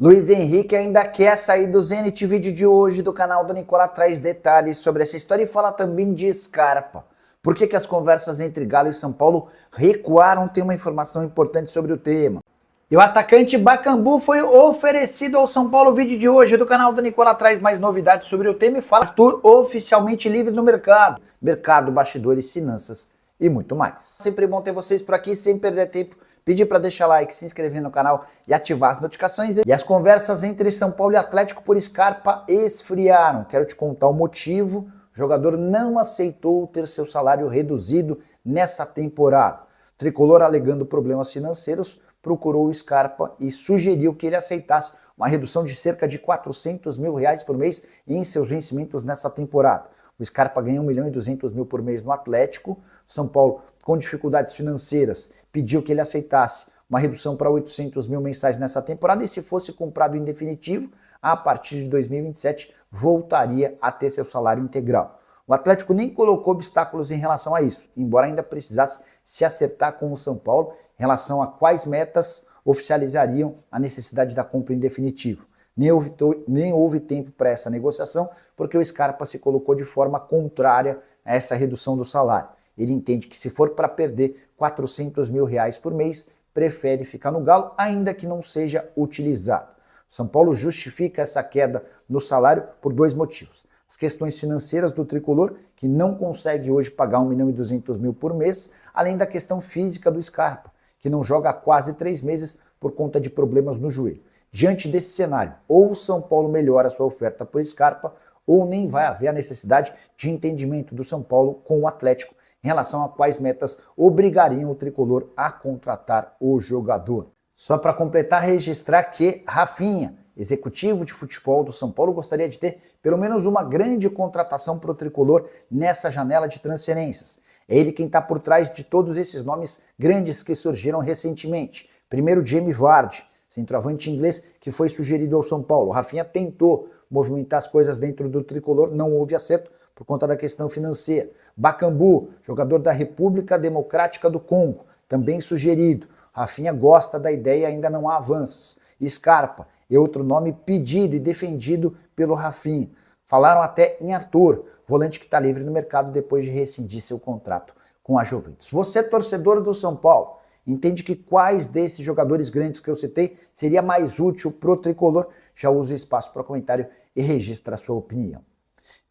Luiz Henrique ainda quer sair do Zenit. Vídeo de hoje do canal do Nicola traz detalhes sobre essa história e fala também de Scarpa. Por que as conversas entre Galo e São Paulo recuaram? Tem uma informação importante sobre o tema. E o atacante Bakambu foi oferecido ao São Paulo. Vídeo de hoje do canal do Nicola traz mais novidades sobre o tema e fala Arthur oficialmente livre no mercado. Mercado, bastidores, finanças e muito mais. Sempre bom ter vocês por aqui, sem perder tempo. Pedir para deixar like, se inscrever no canal e ativar as notificações. E as conversas entre São Paulo e Atlético por Scarpa esfriaram. Quero te contar o motivo. O jogador não aceitou ter seu salário reduzido nessa temporada. O tricolor, alegando problemas financeiros, procurou o Scarpa e sugeriu que ele aceitasse uma redução de cerca de R$400 mil por mês em seus vencimentos nessa temporada. O Scarpa ganha R$1.200.000 por mês no Atlético. São Paulo, com dificuldades financeiras, pediu que ele aceitasse uma redução para R$800 mil mensais nessa temporada e, se fosse comprado em definitivo, a partir de 2027 voltaria a ter seu salário integral. O Atlético nem colocou obstáculos em relação a isso, embora ainda precisasse se acertar com o São Paulo em relação a quais metas oficializariam a necessidade da compra em definitivo. Nem houve tempo para essa negociação, porque o Scarpa se colocou de forma contrária a essa redução do salário. Ele entende que, se for para perder R$400 mil por mês, prefere ficar no Galo, ainda que não seja utilizado. São Paulo justifica essa queda no salário por dois motivos. As questões financeiras do tricolor, que não consegue hoje pagar R$1.200.000 por mês, além da questão física do Scarpa, que não joga há quase 3 meses por conta de problemas no joelho. Diante desse cenário, ou o São Paulo melhora sua oferta por Scarpa, ou nem vai haver a necessidade de entendimento do São Paulo com o Atlético em relação a quais metas obrigariam o tricolor a contratar o jogador. Só para completar, registrar que Rafinha, executivo de futebol do São Paulo, gostaria de ter pelo menos uma grande contratação para o tricolor nessa janela de transferências. É ele quem está por trás de todos esses nomes grandes que surgiram recentemente. Primeiro, Jamie Vardy, centroavante inglês que foi sugerido ao São Paulo. Rafinha tentou movimentar as coisas dentro do tricolor, não houve acerto por conta da questão financeira. Bakambu, jogador da República Democrática do Congo, também sugerido. Rafinha gosta da ideia e ainda não há avanços. Scarpa é outro nome pedido e defendido pelo Rafinha. Falaram até em Arthur, volante que está livre no mercado depois de rescindir seu contrato com a Juventus. Você, torcedor do São Paulo, entende que quais desses jogadores grandes que eu citei seria mais útil para o tricolor? Já usa o espaço para comentário e registra a sua opinião.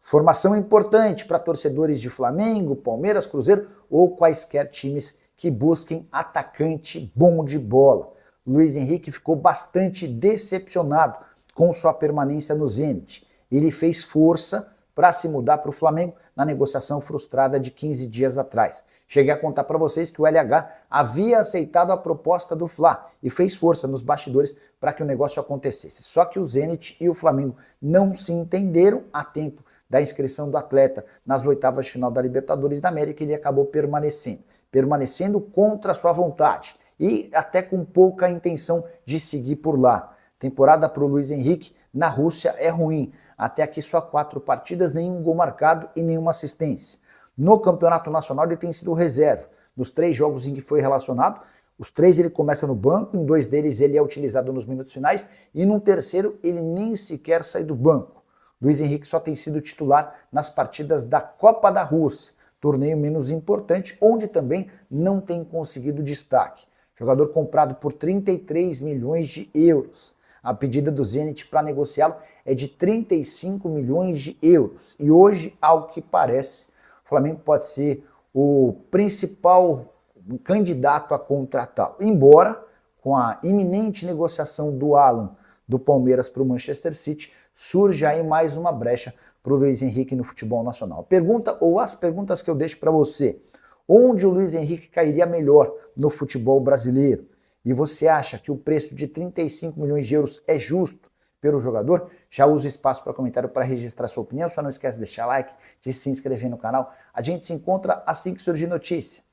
Informação importante para torcedores de Flamengo, Palmeiras, Cruzeiro ou quaisquer times que busquem atacante bom de bola. Luiz Henrique ficou bastante decepcionado com sua permanência no Zenit. Ele fez força para se mudar para o Flamengo na negociação frustrada de 15 dias atrás. Cheguei a contar para vocês que o LH havia aceitado a proposta do Fla e fez força nos bastidores para que o negócio acontecesse. Só que o Zenit e o Flamengo não se entenderam a tempo da inscrição do atleta nas oitavas de final da Libertadores da América. Ele acabou permanecendo contra sua vontade e até com pouca intenção de seguir por lá. Temporada para o Luiz Henrique na Rússia é ruim. Até aqui só 4 partidas, nenhum gol marcado e nenhuma assistência. No Campeonato Nacional ele tem sido reserva. Nos 3 jogos em que foi relacionado, os 3 ele começa no banco, em 2 deles ele é utilizado nos minutos finais e no terceiro ele nem sequer sai do banco. Luiz Henrique só tem sido titular nas partidas da Copa da Rússia, torneio menos importante, onde também não tem conseguido destaque. Jogador comprado por 33 milhões de euros. A pedida do Zenit para negociá-lo é de 35 milhões de euros. E hoje, ao que parece, o Flamengo pode ser o principal candidato a contratá-lo. Embora, com a iminente negociação do Alan do Palmeiras para o Manchester City, surja aí mais uma brecha para o Luiz Henrique no futebol nacional. Pergunta, ou as perguntas que eu deixo para você: onde o Luiz Henrique cairia melhor no futebol brasileiro? E você acha que o preço de 35 milhões de euros é justo pelo jogador? Já usa o espaço para comentário para registrar sua opinião. Só não esquece de deixar like, de se inscrever no canal. A gente se encontra assim que surgir notícia.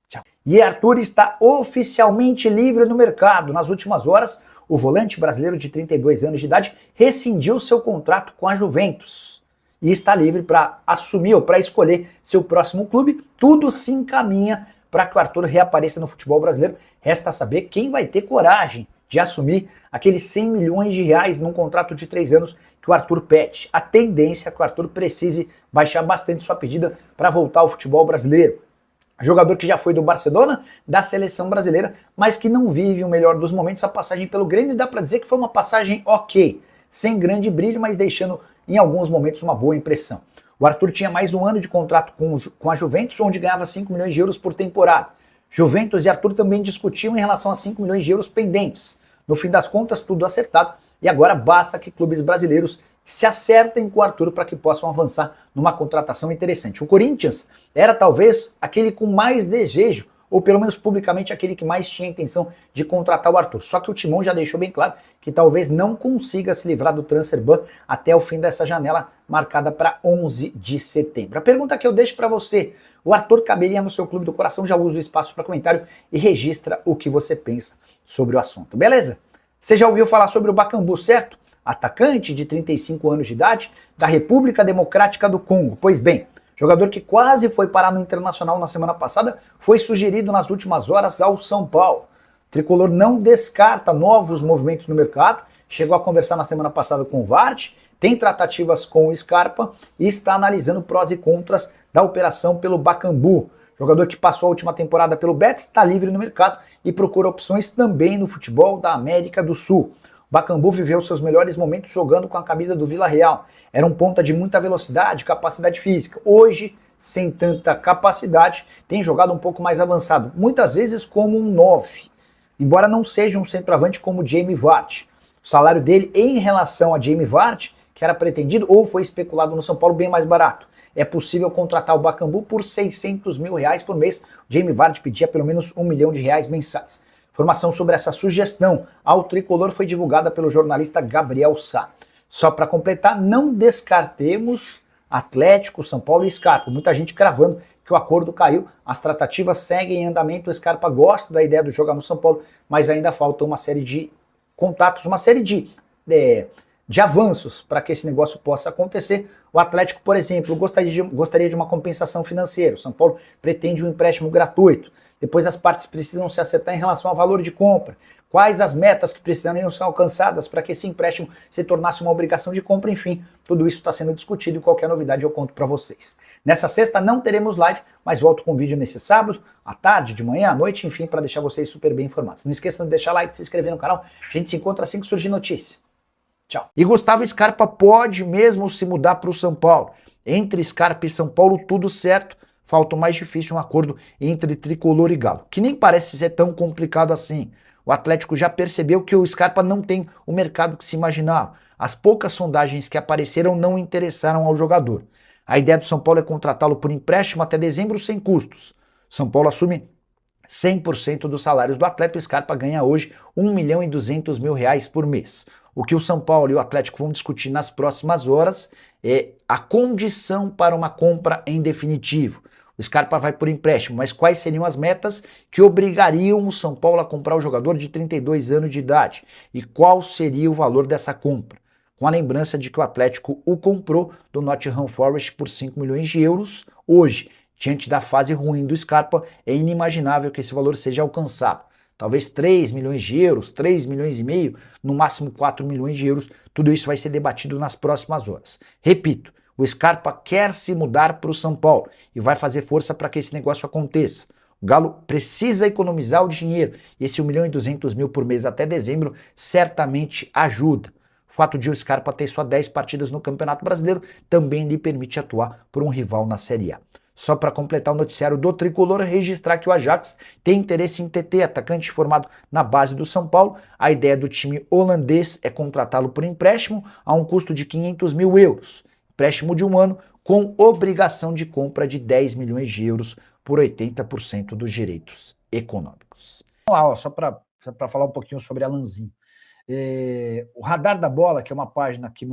Tchau. E Arthur está oficialmente livre no mercado. Nas últimas horas, o volante brasileiro de 32 anos de idade rescindiu seu contrato com a Juventus e está livre para assumir ou para escolher seu próximo clube. Tudo se encaminha para que o Arthur reapareça no futebol brasileiro. Resta saber quem vai ter coragem de assumir aqueles 100 milhões de reais num contrato de 3 anos que o Arthur pede. A tendência é que o Arthur precise baixar bastante sua pedida para voltar ao futebol brasileiro. Jogador que já foi do Barcelona, da seleção brasileira, mas que não vive o melhor dos momentos. A passagem pelo Grêmio dá para dizer que foi uma passagem ok, sem grande brilho, mas deixando em alguns momentos uma boa impressão. O Arthur tinha mais um ano de contrato com a Juventus, onde ganhava 5 milhões de euros por temporada. Juventus e Arthur também discutiam em relação a 5 milhões de euros pendentes. No fim das contas, tudo acertado, e agora basta que clubes brasileiros se acertem com o Arthur para que possam avançar numa contratação interessante. O Corinthians era talvez aquele com mais desejo, ou pelo menos publicamente aquele que mais tinha intenção de contratar o Arthur. Só que o Timão já deixou bem claro que talvez não consiga se livrar do transfer ban até o fim dessa janela marcada para 11 de setembro. A pergunta que eu deixo para você: o Arthur caberia no seu clube do coração? Já usa o espaço para comentário e registra o que você pensa sobre o assunto, beleza? Você já ouviu falar sobre o Bakambu, certo? Atacante de 35 anos de idade da República Democrática do Congo. Pois bem, jogador que quase foi parar no Internacional na semana passada, foi sugerido nas últimas horas ao São Paulo. O tricolor não descarta novos movimentos no mercado, chegou a conversar na semana passada com o Vart, tem tratativas com o Scarpa e está analisando prós e contras da operação pelo Bakambu. Jogador que passou a última temporada pelo Betis, está livre no mercado e procura opções também no futebol da América do Sul. O Bakambu viveu seus melhores momentos jogando com a camisa do Vila Real. Era um ponta de muita velocidade, capacidade física. Hoje, sem tanta capacidade, tem jogado um pouco mais avançado, muitas vezes como um 9, embora não seja um centroavante como o Jamie Vardy. O salário dele em relação a Jamie Vardy, que era pretendido ou foi especulado no São Paulo, bem mais barato. É possível contratar o Bakambu por 600 mil reais por mês. O Jamie Vardy pedia pelo menos 1 milhão de reais mensais. Informação sobre essa sugestão ao tricolor foi divulgada pelo jornalista Gabriel Sá. Só para completar, não descartemos Atlético, São Paulo e Scarpa. Muita gente cravando que o acordo caiu, as tratativas seguem em andamento, o Scarpa gosta da ideia de jogar no São Paulo, mas ainda falta uma série de contatos, uma série de avanços para que esse negócio possa acontecer. O Atlético, por exemplo, gostaria de uma compensação financeira. O São Paulo pretende um empréstimo gratuito. Depois as partes precisam se acertar em relação ao valor de compra. Quais as metas que precisariam ser alcançadas para que esse empréstimo se tornasse uma obrigação de compra, enfim, tudo isso está sendo discutido e qualquer novidade eu conto para vocês. Nessa sexta não teremos live, mas volto com vídeo nesse sábado, à tarde, de manhã, à noite, enfim, para deixar vocês super bem informados. Não esqueçam de deixar like, de se inscrever no canal, a gente se encontra assim que surgir notícia. Tchau. E Gustavo Scarpa pode mesmo se mudar para o São Paulo. Entre Scarpa e São Paulo, tudo certo. Falta o mais difícil, um acordo entre Tricolor e Galo, que nem parece ser tão complicado assim. O Atlético já percebeu que o Scarpa não tem o mercado que se imaginava. As poucas sondagens que apareceram não interessaram ao jogador. A ideia do São Paulo é contratá-lo por empréstimo até dezembro sem custos. São Paulo assume 100% dos salários do atleta. O Scarpa ganha hoje 1 milhão e 200 mil reais por mês. O que o São Paulo e o Atlético vão discutir nas próximas horas é a condição para uma compra em definitivo. O Scarpa vai por empréstimo, mas quais seriam as metas que obrigariam o São Paulo a comprar o jogador de 32 anos de idade? E qual seria o valor dessa compra? Com a lembrança de que o Atlético o comprou do Nottingham Forest por 5 milhões de euros. Hoje, diante da fase ruim do Scarpa, é inimaginável que esse valor seja alcançado. Talvez 3 milhões de euros, 3 milhões e meio, no máximo 4 milhões de euros. Tudo isso vai ser debatido nas próximas horas. Repito, o Scarpa quer se mudar para o São Paulo e vai fazer força para que esse negócio aconteça. O Galo precisa economizar o dinheiro e esse 1 milhão e 200 mil por mês até dezembro certamente ajuda. O fato de o Scarpa ter só 10 partidas no Campeonato Brasileiro também lhe permite atuar por um rival na Série A. Só para completar o noticiário do Tricolor, registrar que o Ajax tem interesse em TT, atacante formado na base do São Paulo. A ideia do time holandês é contratá-lo por empréstimo a um custo de 500 mil euros. Empréstimo de 1 ano com obrigação de compra de 10 milhões de euros por 80% dos direitos econômicos. Vamos lá, ó, só para falar um pouquinho sobre Alanzinho. O Radar da Bola, que é uma página aqui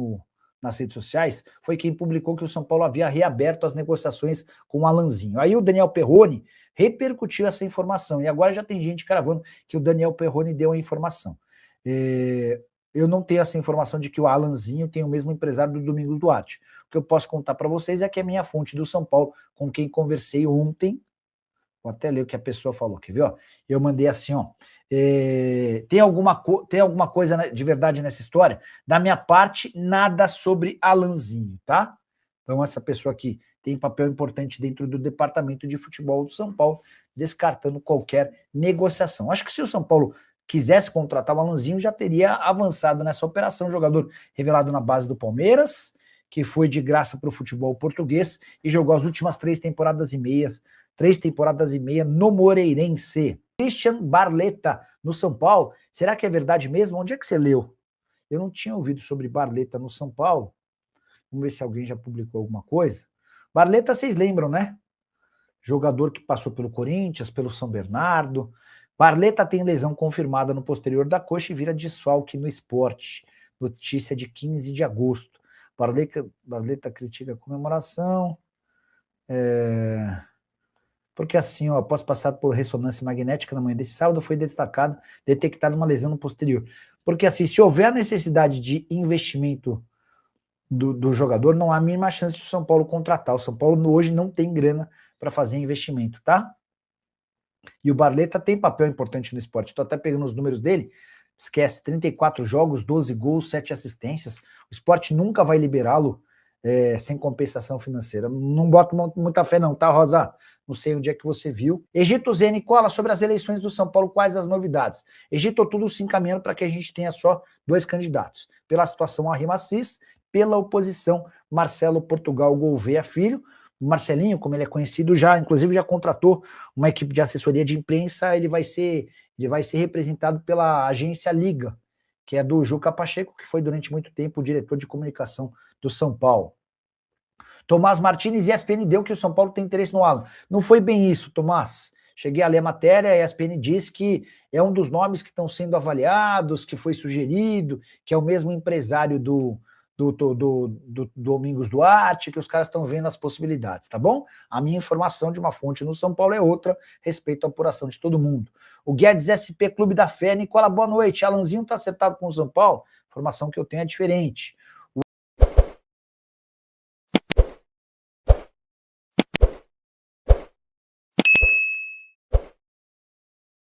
nas redes sociais, foi quem publicou que o São Paulo havia reaberto as negociações com o Alanzinho. Aí o Daniel Perrone repercutiu essa informação e agora já tem gente cravando que o Daniel Perrone deu a informação. Eu não tenho essa informação de que o Alanzinho tem o mesmo empresário do Domingos Duarte. O que eu posso contar para vocês é que a minha fonte do São Paulo, com quem conversei ontem, vou até ler o que a pessoa falou, quer ver? Ó? Eu mandei assim, ó, Tem alguma coisa de verdade nessa história? Da minha parte, nada sobre Alanzinho, tá? Então, essa pessoa aqui tem papel importante dentro do departamento de futebol do São Paulo, descartando qualquer negociação. Acho que se o São Paulo quisesse contratar o Alanzinho, já teria avançado nessa operação. Jogador revelado na base do Palmeiras, que foi de graça para o futebol português e jogou as últimas 3 temporadas e meia no Moreirense. Christian Barletta, no São Paulo. Será que é verdade mesmo? Onde é que você leu? Eu não tinha ouvido sobre Barletta no São Paulo. Vamos ver se alguém já publicou alguma coisa. Barletta, vocês lembram, né? Jogador que passou pelo Corinthians, pelo São Bernardo. Barletta tem lesão confirmada no posterior da coxa e vira desfalque no Sport. Notícia de 15 de agosto. Barletta critica a comemoração. Porque assim, ó, após passar por ressonância magnética na manhã desse sábado, foi detectada uma lesão no posterior. Porque assim, se houver a necessidade de investimento do jogador, não há a mínima chance de o São Paulo contratar. O São Paulo hoje não tem grana para fazer investimento, tá? E o Barletta tem papel importante no esporte. Estou até pegando os números dele. Esquece, 34 jogos, 12 gols, 7 assistências. O esporte nunca vai liberá-lo sem compensação financeira. Não boto muita fé não, tá, Rosa? Não sei onde é que você viu. Egito Zé Nicola, sobre as eleições do São Paulo, quais as novidades? Egito, tudo se encaminhando para que a gente tenha só 2 candidatos. Pela situação Arrimacis, pela oposição Marcelo Portugal Gouveia Filho. Marcelinho, como ele é conhecido, inclusive já contratou uma equipe de assessoria de imprensa. Ele vai ser representado pela agência Liga, que é do Juca Pacheco, que foi durante muito tempo o diretor de comunicação do São Paulo. Tomás Martins, ESPN deu que o São Paulo tem interesse no Alan. Não foi bem isso, Tomás. Cheguei a ler a matéria, a ESPN diz que é um dos nomes que estão sendo avaliados, que foi sugerido, que é o mesmo empresário do Domingos Duarte, que os caras estão vendo as possibilidades, tá bom? A minha informação de uma fonte no São Paulo é outra, respeito à apuração de todo mundo. O Guedes SP Clube da Fé, Nicola, boa noite. Alanzinho tá acertado com o São Paulo? A informação que eu tenho é diferente.